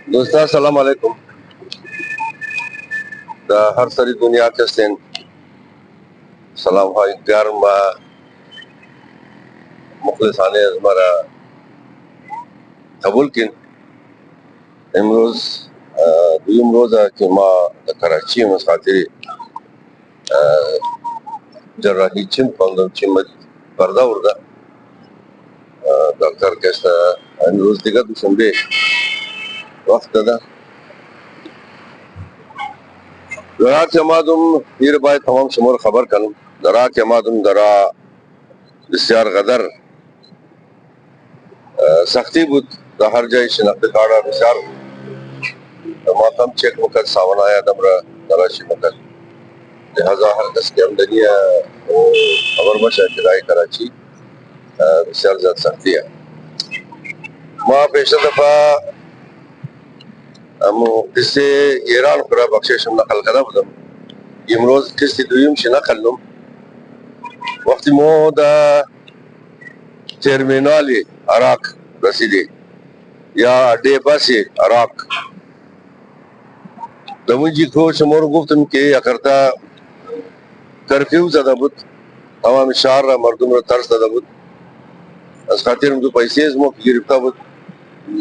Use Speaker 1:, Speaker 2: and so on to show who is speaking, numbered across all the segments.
Speaker 1: دوستان سلام علیکم. د هر سری دنیا کستین سلام های گرم و مخلصانه از مرا قبول کن. امروز دویم روزه که ما در کراچی از خاطر جراحی چین کندم چین پرده ورده دکتر کشته امروز دیگه دوشنبه وقت ده درا که مادم دیر باید تمام شما رو خبر کنم. درا که مادم درا بسیار قدر سختی بود. در هر جای شناخت کارا بسیار ما کم چک مکد سامان آیا دم را دراشی مکد لہذا هر کس کی آمدنی خبر باشه که رای کراچی بسیار زیاد سختی ہے. ما پیشتر دفعه امو قصه ایران خورا بخششم نقل کرده بودم. امروز قصه دویم شی نقل نم وقتی مو دا ترمینال عراق رسیدی یا اڈه بس عراق دمونجی کو شما رو گفتم که یکرتا کرفیو زده بود، تمام شهر را مردم را ترس داده بود. از خاطر دو پیسې زموږ گرفته بود.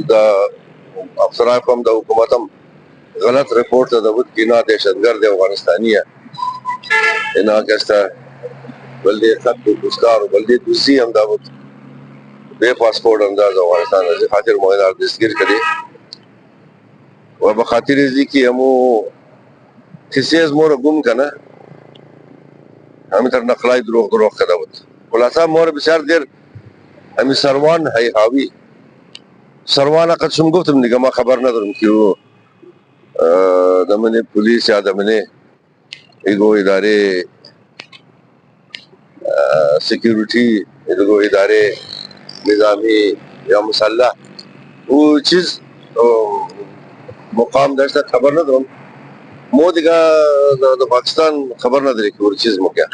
Speaker 1: د افسران هم د حکومت هم غلط رپورت داده بود که اینا دهشتگرد افغانستانی ہے، اینا کسته بلدی خط بود دستار و بلدی دوسری هم دا بود بے پاسپورت هم دا افغانستان از خاطر مویدار دستگیر کردی و بخاطر ازی که همو کسی از مور گم کنه همی تر نقلای دروغ کرده بود. خلاصه مور بسیار دیر همی سروان هی حاوی سروان اقد شم گفتم دیگه ما خبر ندارم که او دمنه پولیس یا دمنه ایگو اداره سیکیورٹی ایگو اداره نظامی یا مسلح وہ چیز مقام داشته خبر ندارم. مو دیگه د پاکستان خبر نداری که وہ چیز مو کیا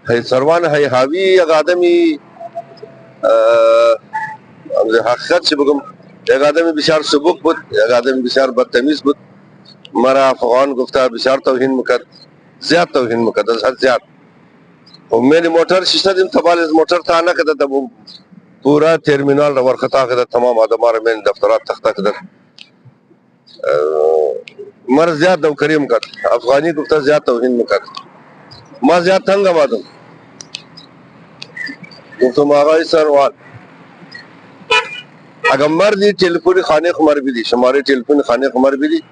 Speaker 1: ہے سروان ہے حاوی یک آدمی حقیقت چی بگم یک آدمی بسیار سبک بود، یک آدمی بسیار بدتمیز بود. مرا افغان گفته بسیار توهین میکرد، زیاد توهین میکرد از حد زیاد. و میری موتر شیشه دیم تبال از موتر تا نکده تا پورا ترمینال را ورخطا کده، تمام آدم را من دفترات تخته کده. مر زیاد نوکری میکرد، افغانی گفته زیاد توهین میکرد. ما زیاد تنگ آمدم گفتم آقای سروان اگر مردی تلفن خانه خمر بیدی شماره تلفن خانه خمر بیدی.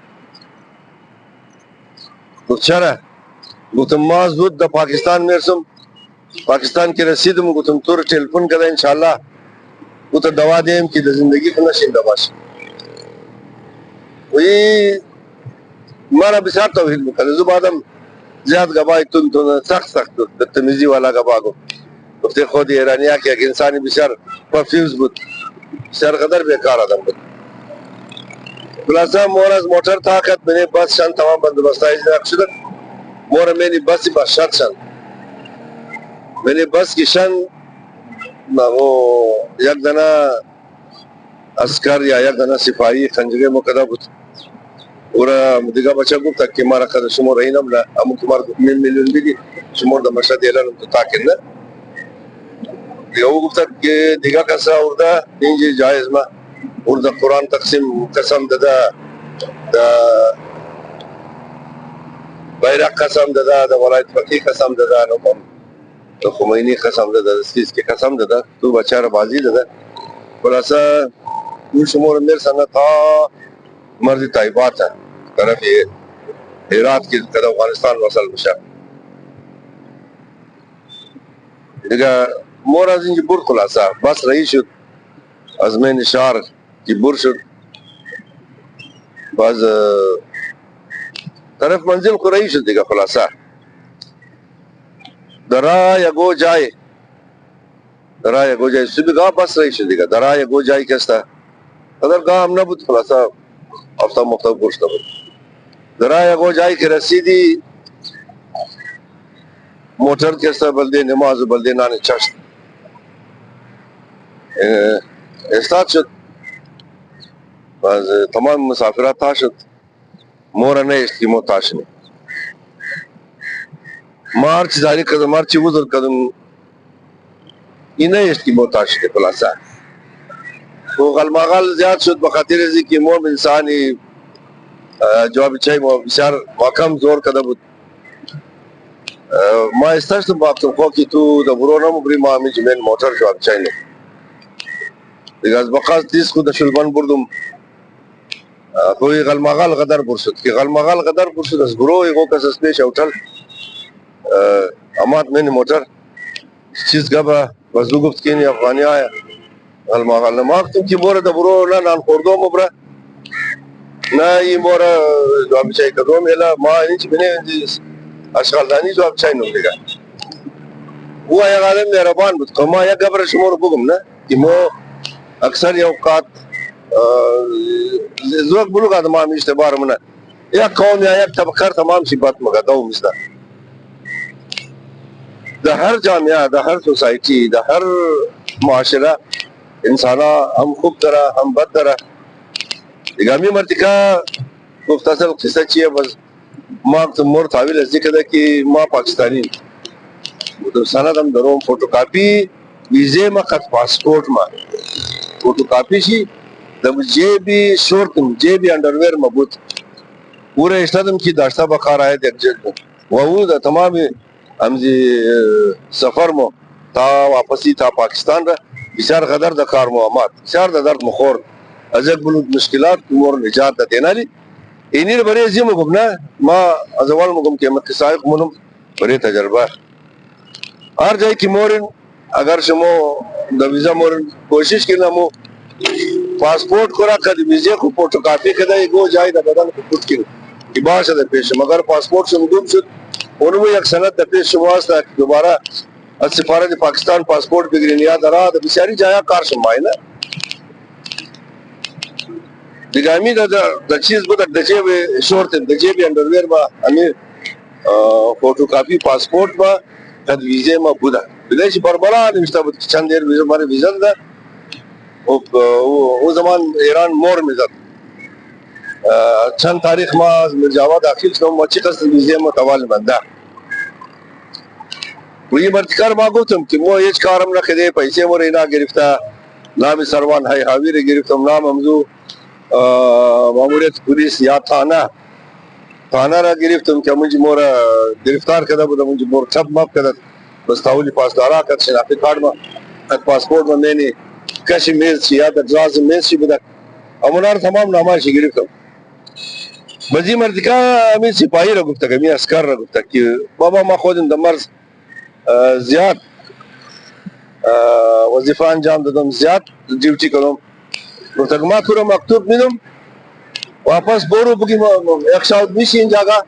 Speaker 1: گفت چرا؟ گفتم ما زود در پاکستان میرسم، پاکستان که رسیدم گفتم تو رو تلفن کده انشالله گفت دوا دیم که در زندگی که نشینده باش. وی مرا بسیار توهین میکنه. زو بعدم زیاد گبای تون سخت بدتمیزی والا گبا گفت. گفته خود ایرانیا که یک انسانی بسیار پرفیوز بود، بسیار قدر بیکار آدم بود. خلاصه مور از موتر طاقت منی بس شن تمام بندوبستای اجرا شده. مور منی بسی بس شد شن منی بس کی شن یک دنا اسکر یا یک دنا سپاهی خنجره مکده بود. ورا دیگه بچه گفت که ما را خود شما را اینم نه امو که ما را میلیون بیدی شما را مشهد اعلان تو تاکن نه دیگه او گفت که دیگه کسا ارده اینجا جایز ما ارده قرآن تقسیم قسم داده دا بیرق قسم داده دا ولایت فقیه قسم داده نو دا خمینی قسم داده دستیز که قسم داده تو بچه را بازی داده. خلاصه او شما را میرسنه تا مرز طیبات ہے طرف هرات کی کده افغانستان وصل بشه. دیگه مور از اینجا برد. خلاصه بس رئیس شد از مین شهر که بر شد باز طرف منزل کو رئیس شد دیگه. خلاصه درا یگو جای صبح گاه بس رئیس شد دیگه. درا یگو جای کسته قدر گاه هم نبود. خلاصه افتاب مفتاب گشته بود. درا یگو جای که رسیدی موتر کسته بلده نماز و بلده نان چشت استاد شد. از تمام مسافرات تاشد مور نه است کی متاشنه مارچ زاری کدم مارچ وزر کدم اینه است کی متاشنه خلاصه و غلمغال زیاد شد به خاطر از که مور انسانی جواب چای ما بسیار کم زور کده بود ما استاشتم بافتم خوکی تو د برونم بری ما می جمن موتور جواب چای نه دیگه از بقاس تیز خود شلبان بردم کوئی غلمغال غدر برشد که غلمغال غدر برشد از گروه یکو کس اسپیش اوتل امات من موتور چیز گبه وزو گفت که این افغانی آیا غلمغال نماختم که مورد برو نه نان خوردو مبره نه این مورد جواب چای کدوم ایلا ما اینچ بینه اشغال دانی جواب چای نم دیگه او یک آدم مهربان بود که ما یک گبر شما بگم نه که ما اکثر یه اوقات زوج بلوغ آدم هم اشتباه منه یک قوم یا یک طبقه تمام صفات مگه دو مثلا در هر جامعه در هر سوسایتی در هر معاشره انسان هم خوب داره هم بد داره دیگه می مرتکا مختصر قصه چیه بس ما مور تحویل از کده که ما پاکستانی سندم دروم فوتوکاپی ویزه ما خط پاسپورت ما فوتوکاپی شي د جیبی شورتم جیبی اندرویر ما بود پورا اشتادم کی داشته بخار آید یک جلد و او دا تمامی همزی سفر مو تا واپسی تا پاکستان را بسیار قدر دا کار موامات بسیار دا درد مخور از یک بلود مشکلات مور نجات دا تینالی اینی رو برای ازیم مگم نه ما از اول مگم که مقصائق منم برای تجربه هر جایی که مورن اگر شما دا ویزا مورن کوشش کرنا مو پاسپورت کرا کدی ویزه کو فوتوکاپی کدا یگو جای دا بدن کو پوت کړي کی باشه د پیش مگر پاسپورت شو مدوم شد اونمو یک سند د پیش شما واسطه دوباره از سفارت پاکستان پاسپورت بگیرین یا درا د بسیاری جایا کار شمای نه دیگامی د چیز بود د جیب شورت د جیب اندرویر با امی فوتوکاپی پاسپورت با کد ویزه ما بوده بلیش بربرا نمیشته بود چند دیر ویزه ماره ویزه ده او زمان ایران مور میزد چند تاریخ ما از مرجاوا داخل شدم ما چی قصد ویزه متوال بنده و این مرتکار ما گفتم که ما هیچ کارم نکرده پیسه مور اینا گرفته نام سروان های حاوی گرفتم نام همزو ماموریت پولیس یا تانه را گرفتم که منجی مور گرفتار کده بوده منجی مور چپ مپ کده بس تاولی پاسدارا کد شناختی کارت ما کد پاسپورت ما مینی کشی میز چی یا در جواز میز چی بوده امونار تمام ناماشی گرفتم بزی مرتکا امی سپاهی را گفته که می اسکر را گفته که بابا ما خودم در مرز زیاد وظیفه انجام دادم زیاد ډیوټي کوم ورته ما پورا مکتوب میدم واپس برو بگی ما 120 این جگه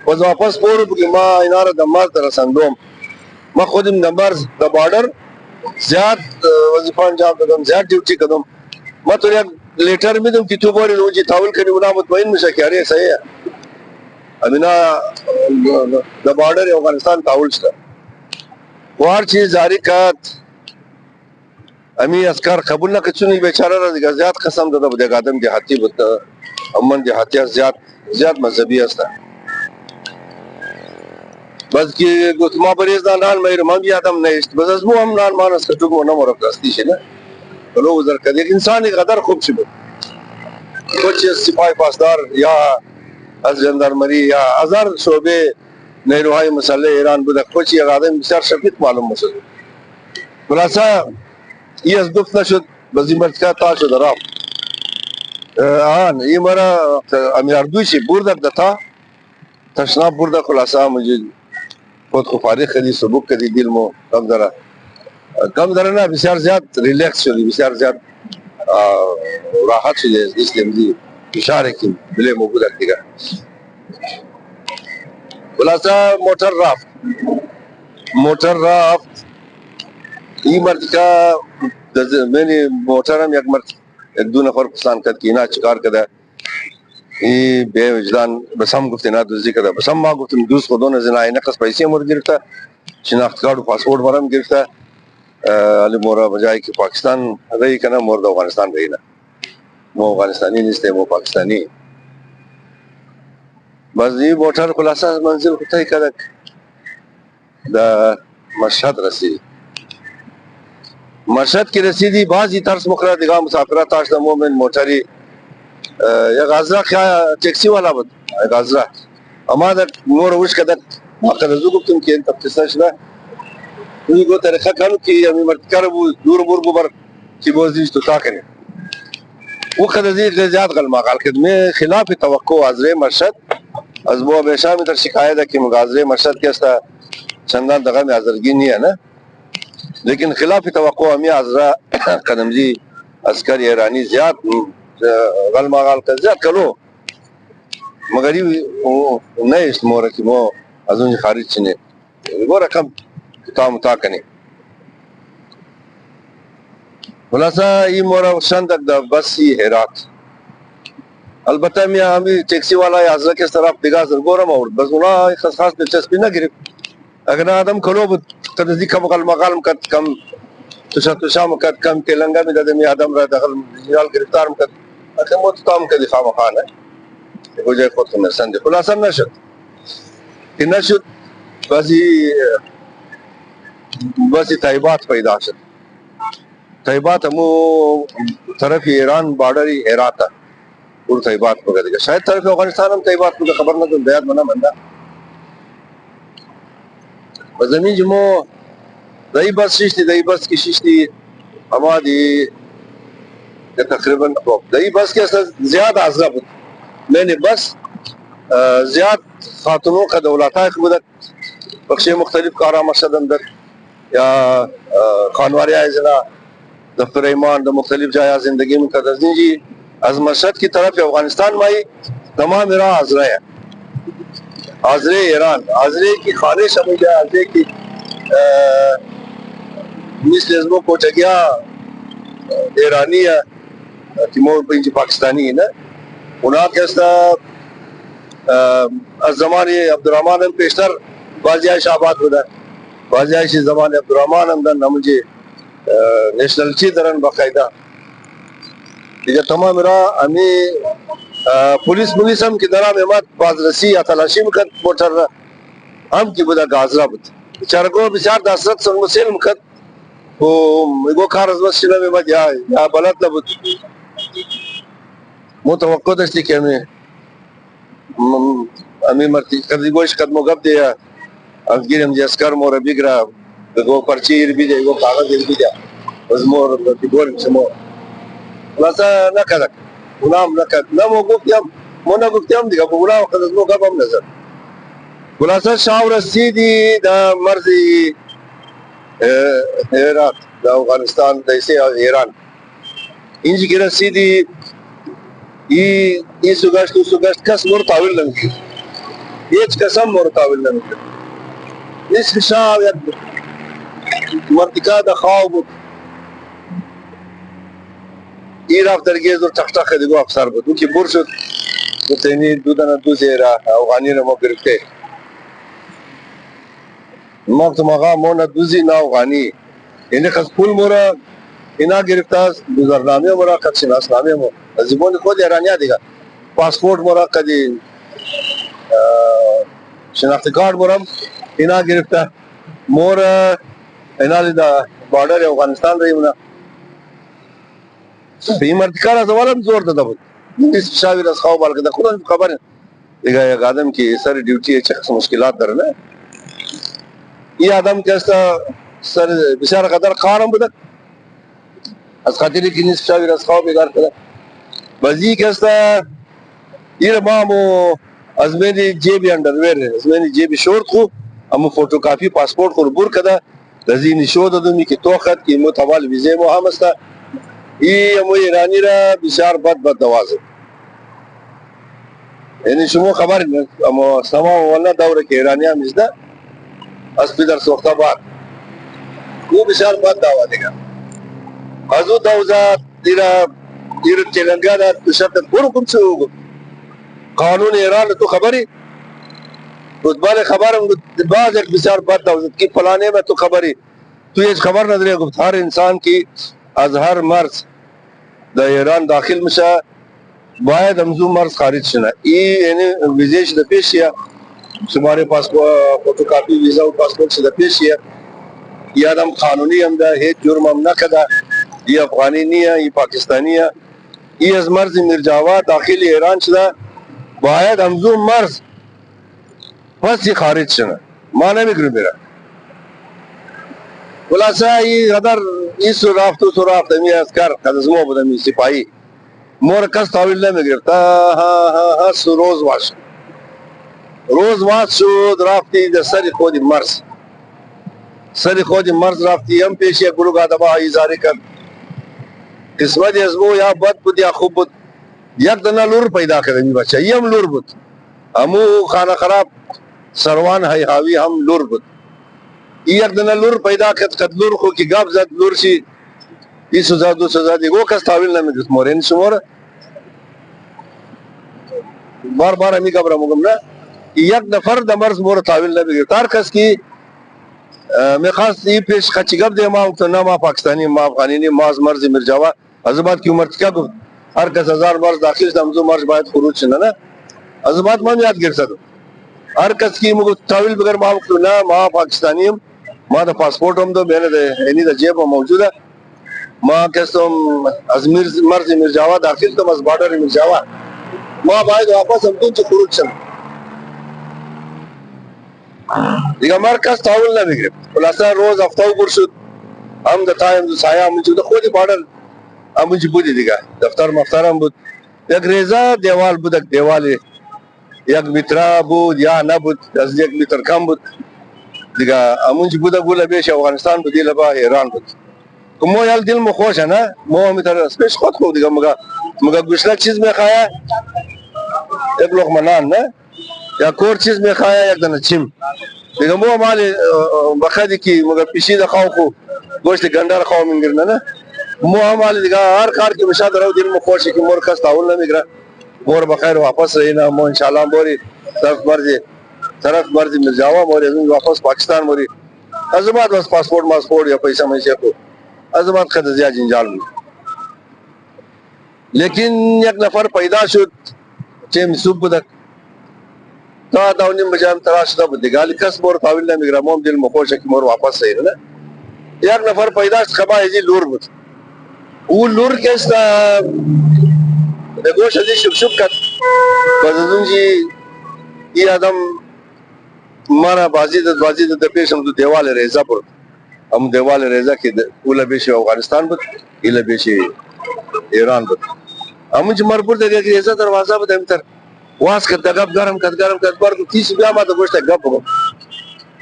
Speaker 1: و واپس برو بگی ما اینا را د مرز رساندم ما خودم د مرز د بارډر زیاد وظیفه انجام دادم زیاد ډیوټي کوم ما تو یک لیټر میدم که تو بری روزی تاول کنی ولا مطمئن میشه که اره صحیح امینا د بارډر افغانستان تاول شته وار چیز جاری کات امی اسکار قبول نه کچونی بیچاره را دیگه زیاد قسم داده بود یک آدم دیهاتی بود امن دیهاتی زیاد مذهبی است بس که گفت ما بریز نان میرم هم یادم نیست بس از مو هم نان مانس کتوک و نمورک دستیشه نه ولو وزر کد یک انسانی قدر خوب شد کچھ سپاهی پاسدار یا از جندرمری یا هزار شعبه نیروهای مسلح ایران بوده کچھ یک آدم بسیار شفیق معلوم شد خلاصه ای از گفت نشد بزی مرتکا تا شد رفت آن ای مرا امیاردوشی بردک دتا تشناب برده خلاصه مجھے خود کو فارغ کردی سبک کردی دل مو کم داره نه بسیار زیاد ریلکس شدی بسیار زیاد راحت شدی اسلام دی اشاره کی بله مو بودک دیگه خلاصه موتر رفت این مرتکا منی موترم یک مرتکا یک دو نفر پسان کرد که اینا چکار کرده این به وجدان بس هم گفت اینا دوزی کرده بس هم ما گفتم دوست خودون از اینا نقص پیسی مورد گرفته شناخت کارت و پاسپورت برام گرفته علی مورا بجای که پاکستان رهی کنه مورد افغانستان رهی نه مو افغانستانی نیسته، مو پاکستانی. بس این موټر خلاصه منزل خو ته کده د مشهد رسیدی. مشهد کې رسیدی بعضی ترس مخره دیگه مسافرات تاش د مومن موټری یا غازره ټیکسی والا بود غازره اما د نور وش کده اقرزو گفتم که این تفتیسه شده این گو طریقه کنو که یمی مرتکر بود دور برگو بر چی بازیش تو تا کنی او خدازی زیاد غلما قال خدمه خلاف توقع حضره مرشد از بو همیشه در شکایت ہے کہ مغازره مرشد کے استا چندان دغه می حاضرگی نیه نه لیکن خلاف توقع همی حضره قدمجی عسکر ایرانی زیاد غلما قال که زیاد کلو مگر نه است موره که مو از اون خارج چنه گوره کم تا کنی خلاصه این مورا شندک دا بسی هرات البته می همی ټیکسی والا حضره کے طرف دیگه زرگورم اور بس اونا خاص دلچسپی نہ گرفت اگر آدم کلو بود تنزدیک کم مقالم کت کم تشام کت کم تلنگا می دادم آدم را دخل جنال گرفتار کت اخر مو تام که دفاع مخانه ہو جائے خود کو مرسن دے خلاصہ نشد بسی طیبات پیدا شد طیبات همو طرف ایران بارڈر ہیرات پور طیبات کو کہتے شاید طرف افغانستان ہم طیبات کو خبر نہ تو بیاد منا بندہ زمین جمو دہی بس ششتی دہی بس کی ششتی اما دی تقریباً دہی بس کے زیادہ حاضرہ بود میں نے بس زیاد خاتونوں کا دولتا خودت بخشے مختلف کارا مقصد اندر یا خانواری آئزنا دفتر ایمان دا مختلف جایا زندگی میں قدرزین جی از مشہد کی طرف افغانستان میں تمام میرا حاضرہ ہے حاضرے ایران حاضرے کی خانش ہمیں جائے حاضرے کی مثل ازمو کوچگیا ایرانی ہے تیمور پنچ پاکستانی ہے نا اونا کہستا از زمان عبدالرحمن ہم پیشتر بازی آئیش آباد ہوتا بازی آئیش زمان عبدالرحمن ہم دن نمجھے نیشنل چی درن باقاعدہ دیگه تمام را امی پولیس هم که درام اماد بازرسی یا تلاشی میکرد موتر را هم که بوده گازرا بود چرگو بسیار دسترت سن مسیل میکرد و میگو کار از بس شنم اماد یا بلد نبود متوقع داشتی که امی مرتی کردی گوش قدمو گب دیا از گیرم دی اسکر مورا بگرا بگو پرچی ایر بیده بگو کاغذ ایر بیده از مور بگورم سمور خلاصه نکدک اونام نکد نمو گفتیم دیگه اونام خلاص مو گفم نظر خلاصه شاو رسیدی دا مرزی هرات دا افغانستان دیسه ایران اینجی که رسیدی ای سوگشت کس مور تاویل نمیکرد هیچ کس هم مور تاویل نمیکرد نصف شاو یک مرتکا دا خواه بود این رفت درگیز و تخت دیگو افسر بود اون که بر شد بتینی دو زیرا افغانی رو ما گرفته ما گفتم آقا ما نه دوزی نه افغانی یعنی خز پول مورا اینا گرفته است گذرنامه مورا قد شناسنامه مورا از زبان خود ایرانیا دیگه پاسپورت مورا قدی شناختی کارت مورا اینا گرفته مورا اینا دا بارڈر افغانستان رہی منا این مرتکار از اولم زور داده بود نیست شاویر از خواه بالکه دا خودم خبر دیگه یک آدم که سر ڈیوٹی چه مشکلات داره نه این آدم که استا سر بسیار قدر خارم بوده از خاطری که نیست شاویر از خواه بگار کرده بزی که استا این مامو از منی جیبی اندرویر از منی جیبی شورت خو امو فوتوکاپی پاسپورت خو بور کده رزی نشو دادمی که تو خط که مو توال ویزه مو هم استا این امو ایرانی را بسیار بد دوازه یعنی شما خبر اما سما والا دوره که ایرانی هم ازده از پیدر سوخته بار او بسیار بد دعوا دیگه از او دوزه دیر تلنگانه بشرط برو کم چه قانون ایران تو خبری رتبال خبرم بعض ایک بسیار بد دوزه کی فلانے میں تو خبری تو یہ خبر نہ دے گفت ہر انسان کی از ہر مرض در ایران داخل میشه باید همزو مرز خارج شنه یعنی ویزیش در پیشیه شماره پاسپورت فوتوکاپی ویزا و پاسپورت در پیشیه یا هم قانونی هم ده هیچ جرم هم نکده ای افغانی نیه ای پاکستانیه ای از مرز میرجاوا داخل ایران شده باید همزو مرز پس خارج شنه ما نمیگرم میره خلاصه ای قدر ای سرافت می اسکر قد از ما بودم ای سپاهی مور کس تاویل نمیگرفت هست روز واس شد رفتی در سر خود مرز رفتی هم پیش یک گروه آدم ایزاری کرد قسمت از مو یا بد بود یا خوب بود یک دنه لور پیدا کرده می بچه ای هم لور بود همو خانه خراب سروان حاوی هم لور بود یک دنه لور پیدا کرد لور خو کی گاب زد لور شي ای سزا دو سزا دیگو کس تاویل نمیگرفت مورین شماره بار همی گبرم نه یک نفر د مرز مور تاویل نمیگرفت هر کس کی میخواست این پیش خچگب ده ما گفتم نه ما پاکستانی ما افغانی نیم ما از مرز میرجاوا از بعد کی عمر که گفت هر کس 1000 مرز داخل شد همزو مرز باید خروج شنه نه از بعد من یاد گرفتم هر کس کی مگو تاویل بغیر ما گفتم نه ما پاکستانی ما د پاسپورت هم دو بینه ده یعنی د جیب موجوده ما کسم از مرز میرجاوا داخل شدم از بارډر میرجاوا ما باید واپس همتون چې خروج شم دیگه مرکز تاول نمیگرفت خلاصه روز هفته بر شد هم د تایم د سایه هم چې د خودی بارډر هم چې بودی دیگه دفتر مفتر هم بود یک ریزه دیوال بود دیوال یک متر بود یا نبود از یک متر کم بود دیگه همون چې بوده گوله بیش افغانستان بود دیگه با ایران بود که مو یال دل مو خوشه نه مو متر سپیش خود خود دیگه مگه گوشله چیز میخواه یک لقمه نان نه یا کور چیز میخواه یک دانه چیم دیگه مو مال بخدی کی مگه پیشی د خاو خو گوشت گندر خاو منگرنه نه مو مال دیگه هر کار کی مشا درو دل مو خوشه کی مور کس تاول نمیگره مور بخیر واپس رہینا مو انشاءالله موری طرف مرزی میرجاوا موری از واپس پاکستان موری از بعد بس پاسپورت یا پیسہ میشه کو از بعد خد زیاد جنجال بود لیکن یک نفر پیدا شد چه مسوب بود تا داونیم بجام تراش دا بود دیگه کس مور تاویل نمیگره موم دل مخوشه که مور واپس رہینا نه یک نفر پیدا شد خبا ازی لور بود او لور کس دا گوش ازی شب کت بزدون جی ای آدم مانا بازی دا پیشم دو دیوال ریزا برد هم دیوال ریزا که اولا بیشی افغانستان بود ایلا بیشی ایران بود همون چې مربوط دی که ریزا دروازه بود همتر واس کرد گپ گرم کرد بار کو تیس بیا ما ته گوشت گپ کو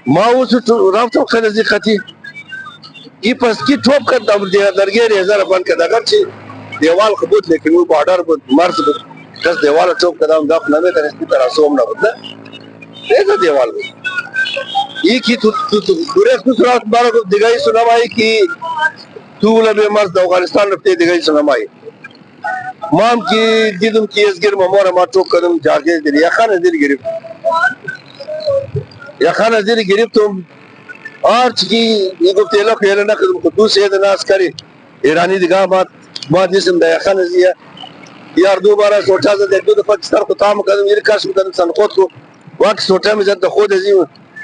Speaker 1: ما اوس رافتم خلزی ختی ای پس کی ټوپ کرد درګې ریزا را بند کرد اگر چې دیوال خبوت لیکن وہ بارڈر بود مرز بود کس دیوال ټوپ کدام داخ نه تر اس طرح سوم نه بود ریزا دیوال بود ای کی تو دوره کو سره بار کو دیګای سنمای کی تو له مرز د افغانستان رفته دیګای سنمای مام کی دیدم کی ازگر ممور ما ټوک کدم جاګه دی یا خان دیر گرفتم آرچ کی یہ گفت لو کہ نہ کدم دوسرے ناس کری ایرانی دیگه ما دیسم د خان زیه یار دوباره سوچا زده دو پاکستان کو تام کدم یہ کاش کدم سن کو وقت سوچا میں زد خود ازی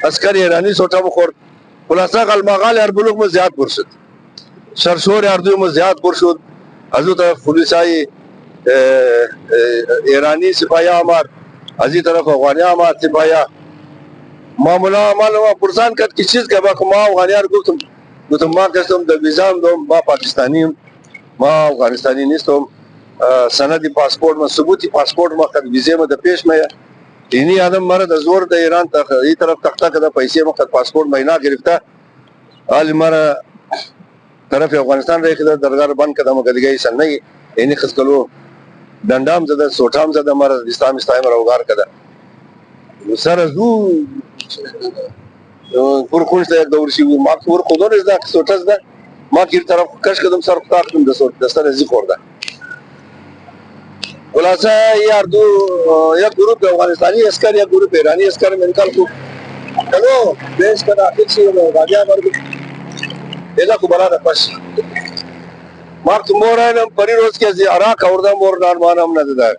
Speaker 1: عسکری ایرانی سوچا مخور خلاصہ قلمغال هر بلوغ میں زیاد پرشد سرشور اردو میں زیاد پرشد ازو طرف پولیسای ایرانی سپاهیا امار ازی طرف افغانی امار سپاهیا معاملہ معلومہ پرسان کت کی چیز که با ما افغانیار گفتم ما کسم د ویزام دوم ما پاکستانی ما افغانستانی نیستم سندی پاسپورت ما ثبوتی پاسپورت ما خد ویزه ما د پیش ما اینی آدم مرا د زور د ایران تا ای طرف تخته کده پیسې ما خد پاسپورت مهینا گرفته حال مرا طرف افغانستان رہے کده درگار بند کده ما گدگی سن نہیں اینی خسکلو دندام زده سوټام زده مرا اسلام روغار کده سر زو پر خونش یک دور شي ما پر خودون از دا سوټز ده ما کی طرف کش کدم سر خطاقم د سوټ د سر زی خورده خلاصه یار دو یک گروپ افغانستانی اسکر یک گروپ ایرانی اسکر منکل کو چلو دیش کا داخل شي راجا ورګ اله کو بلا د پښ وقت مورانم پری روز که از عراق آوردم مورنان مانم نداده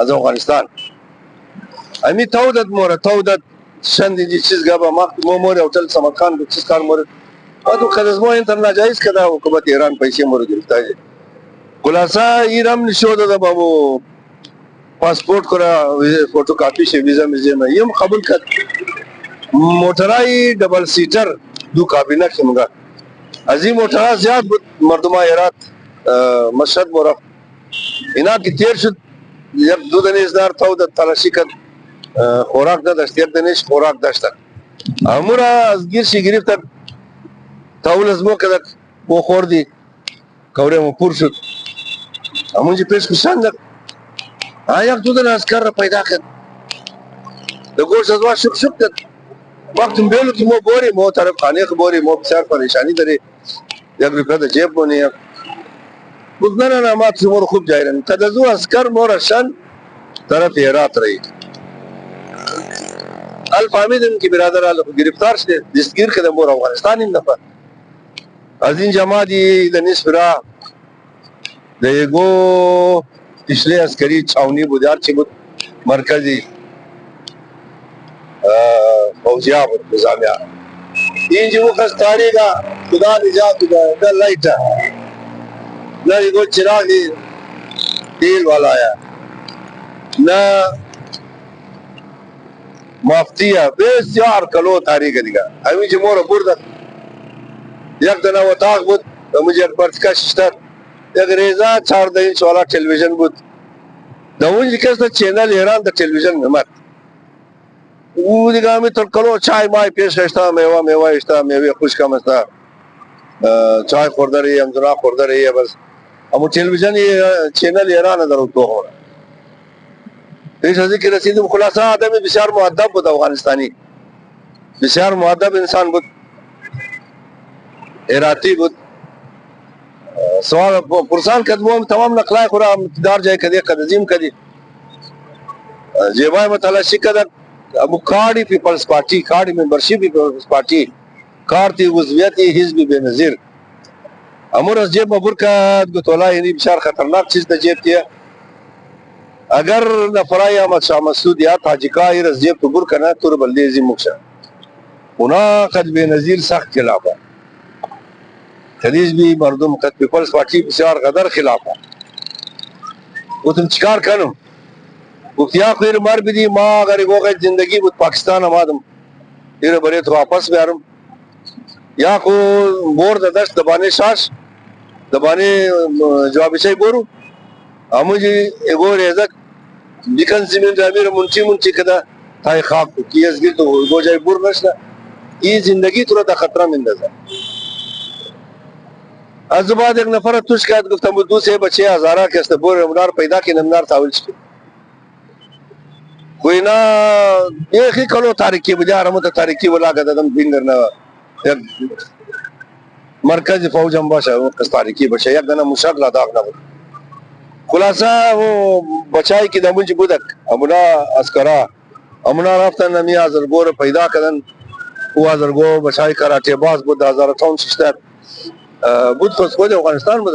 Speaker 1: از افغانستان امی تودت شند اینجی چیز گابا ما موری اوتل سمرقند بود چیز کار مورد تو خلزمو انتر ناجایز کده حکومت ایران پیسه مورد گرفتای خلاصا ایران نشود ده بابو پاسپورت کرا فوٹو کاپی شه ویزا میزه یم قبول کد موترای ڈبل سیٹر دو کابینه کمگا از این موترا زیاد بود مردما ایرات مشهد مورف اینا کی تیر شد یک دو دنیز دار تودت تلاشی کد خوراک نداشت یک دنیش خوراک داشت امورا از گیرشی گرفتن تاول از مو کدک بو خوردی کوره مو پور شد امونجی پیش کشان دک یک دو دن اسکر را پیدا کد دگوش از واه شک کد وقتم بیلو که مو بوری مو طرف خانه بوری مو بسیار پریشانی داری یک روپیه دا جیب بونی بود نه ما تمور خوب جایرن کدازو اسکر مورشان طرف هرات رہی الفامیدن کی برادر آلو گرفتار شده دستگیر کده مور افغانستان این دفعه از این جماعتی دنیس فرا دیگو پشلی اسکری چاونی بودار چی بود مرکزی فوجیا بود نظامیا این جو کس تاریگا خدا نجات دا لائٹا نہ یہ چراغ تیل والا آیا نہ مافتیه بسیار کلو تاریخ دیگه همین که مورا برده یک دنه اتاق بود و مجھے یک برتکا ششتر یک ریزا 14 اینچ والا تلویزیون بود دا اونجی کس دا چینل ایران دا تلویزیون نمد او دیگه همی تر کلو چای مای پیش اشتا میوه اشتا میوه خوش کم اشتا چای خورده رهی همزنا خورده رهی بس اما تلویزیون چینل ایران در تو خورده پیش ازی که رسیدیم خلاصه آدمی بسیار مؤدب بود افغانستانی بسیار مؤدب انسان بود ایراتی بود سوال پرسان کدمو تمام نقلای خورا دار جای کدی قدزیم کدی جیبای متلاشی کدر ابو کارڈی پیپلز پارٹی کارڈی ممبرشپ پیپلز پارٹی کارتی عضویتی حزب بینظیر امور از جیب مبر کد گتولا یعنی بسیار خطرناک چیز دا جیب تیه اگر نفرای احمد شاه مسعود یا تاجیکای از جیب تو بر کنه تو بلدیزی مکشه اونا قد بینظیر سخت خلافه خلیج بھی مردم قد پیپلز پارٹی بسیار غدر خلافه و تم چکار کنم گفتیا خیر مر بدی ما اگر گوگل زندگی بود پاکستان آمادم پھر بڑے تو واپس بیارم یا کو بور دست دبانے شاش دبانے جوابی شای بورو اموجی ایگو ریزک بیکن زمین جامیر منچی کدا تای خواب کو کی از گیر تو گو جای بور نشنا یہ زندگی تو دا خطرہ مندازه از بعد ایک نفر توش کرد گفتم دو سه بچه هزاره که است بور امدار پیدا که نمدار تاول شد کوئی نا یکی کلو تاریکی بجا رمت تاریکی ولا گدادم بینگر نا مرکز فوج هم باشه کس تاریکی باشه یک دنا مشرق لداغ نبود خلاصا وہ بچائی کی دمونج بودک امنا اسکرا امنا رفتن نمی آزرگو رو پیدا کردن او آزرگو بچائی کراٹی باز بود 2006 بود خود افغانستان بود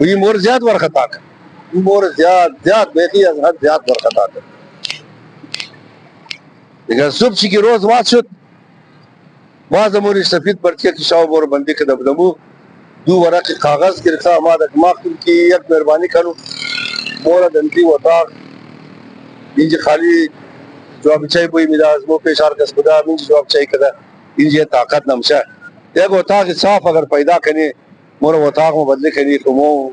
Speaker 1: وی مور زیاد ورخطا کړ مور زیاد بیخی از حد زیاد ورخطا کړ دیگر صبح چی که روز واد شد باز مور سفید پرچه که شاو مور بندی که دبدمو دو ورق کاغذ گرفتا ما در ما که یک مهربانی کنو مور دنتی و اتاق اینجا خالی جواب چای بوی میده از مو پیشار کس بدا اینجا جواب چای کده اینجا طاقت نمشه یک اتاق صاف اگر پیدا کنی مور اتاق مو بدلی کنی که مو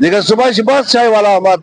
Speaker 1: دیگر صبح شباز چای والا آمد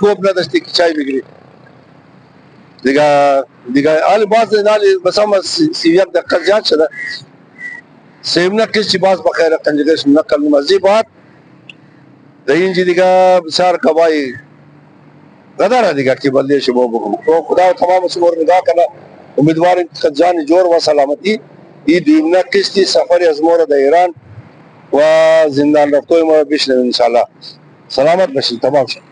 Speaker 1: کوب نداشتی که چای بگیری دیگر آل باز نالی بس هم سیویت دقیق زیاد شده سیم نکش چی باز بخیر کنجگرش نکل نمازی بات ده اینجی دیگر بسیار کبایی قدر دیگر که بلده شما بکن تو خدا تمام سمور نگاه کنه امیدوار جان جور و سلامتی ای دیم نکشتی سفر از مورد ایران و زندان رفتوی ما بشنو انشاءالله سلامت باشید تمام شد